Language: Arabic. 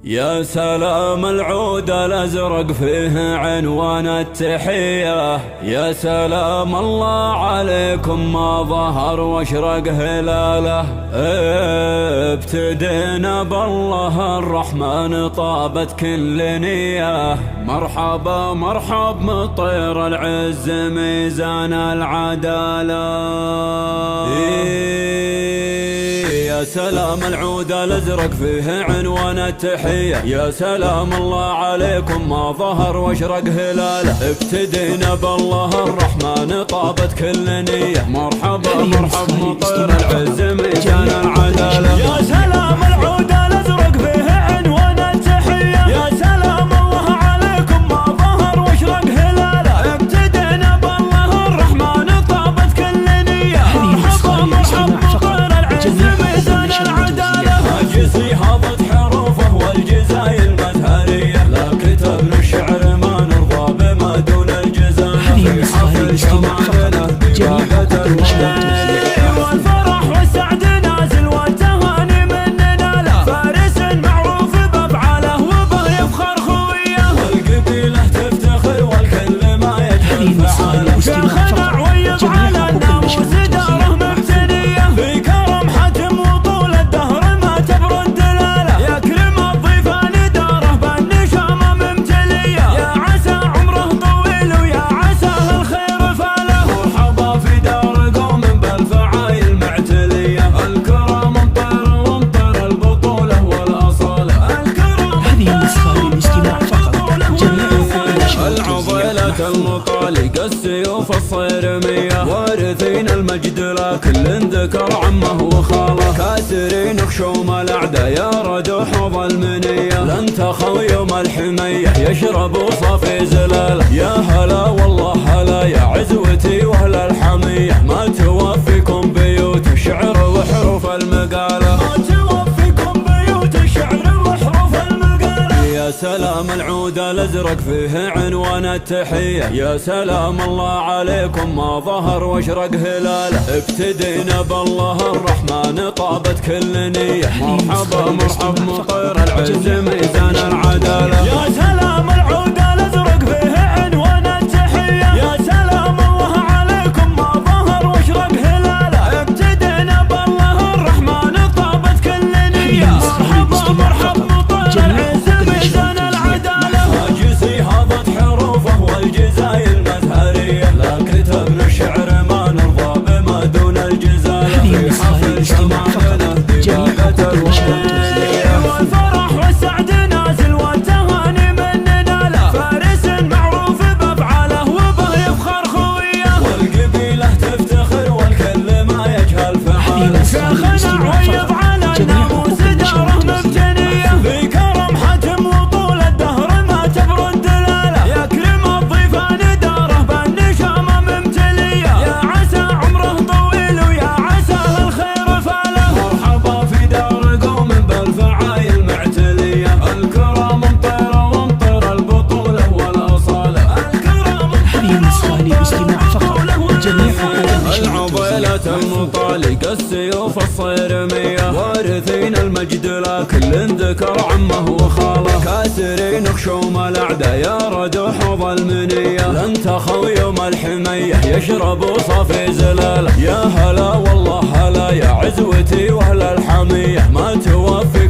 يا سلام العود الأزرق فيه عنوان التحية، يا سلام الله عليكم ما ظهر واشرق هلاله. ابتدينا بالله الرحمن طابت كل نية، مرحبا مرحب مطير العز ميزان العدالة. يا سلام العود الأزرق فيه عنوان التحية، يا سلام الله عليكم ما ظهر واشرق هلاله. ابتدينا بالله الرحمن طابت كل نية، مرحبا مرحب مطير العز ميزان العدالة. يا سلام العود الأزرق فيه عنوان التحية، يا سلام الله عليكم ما ظهر واشرق هلاله. ابتدينا بالله الرحمن طابت كل نية، مرحبا مرحب مطير العز ميزان العدالة. هاجسي هضت حروفه والجزاي المزهرية، لا كتبنا الشعر ما نرضى بما دون الجزاء. في حفل شمالنا بواقة الولاء، والفرح والسعد نازل والتهاني مننا له. فارس معروف بأفعاله وبه يفخر خويه، والقبيلة تفتخر والكل ما يجهل فعاله. شيخنا عويض على الناموس داره ممتنية، في كرم حجم وطول الدهر ما تبرد دلاله. يكرم الضيفان داره بالنشامة ممتلية، يا عسى عمره طويل ويا عسى الخير فاله. مرحبا في دار قوم بالفعايل معتلية، الكرم مطير ومطير البطولة والأصالة. الكرم هذه النسخة للاستماع فقط. العضيلة المطالق السيوف الصيرمية، وارثين المجد لا كل ذكر عمه وخاله. كاسرين خشوم الأعداء يا ردوح ظلمنية، لن تخوا يوم الحمية يشربوا صافي زلاله. يا هلا والله هلا يا عزوتي واهل الحمية، ما توفيكم بيوت الشعر وحروف المقالة. ما توفيكم بيوت الشعر وحروف المقالة. يا سلام العود الأزرق فيه عنوان التحية، يا سلام الله عليكم ما ظهر واشرق هلاله. ابتدينا بالله الرحمن طابت كل نية، مرحبا مرحب مطير العز ميزان العدالة. يا سلام العود الأزرق فيه عنوان التحية، يا سلام الله عليكم ما ظهر واشرق هلاله. ابتدينا بالله الرحمن طابت كل نية، مرحبا مرحب مطير العز ميزان العدالة. هاجسي هضت حروفه والجزاي المزهرية، لا كتبنا الشعر ما نرضى بما دون الجزالة. في حفل شمالنا بواقة الولاء، والفرح والسعد نازل والتهاني مننا له. فارس معروف بأفعاله وبه يفخر خويه، والقبيلة تفتخر والكل ما يجهل فعاله. شيخنا عويض على الناموس داره ممتنية، في كرم حجم وطول الدهر ما تبرد دلاله. يكرم الضيفان داره بالنشامة ممتلية، يا عسى عمره طويل ويا عسى الخير فاله. مرحبا في دار قوم بالفعايل معتلية، الكرم مطير ومطير البطولة والأصالة. الكرم هذه النسخة للاستماع فقط. العضيلة المطالق السيوف الصيرمية، وارثين المجد لا كل ذكر عمه وخاله. كاسرين خشوم الأعداء يا ردوح ظلمنية، لن تخوا يوم الحمية يشربوا صافي زلاله. يا هلا والله هلا يا عزوتي واهل الحمية، ما توفي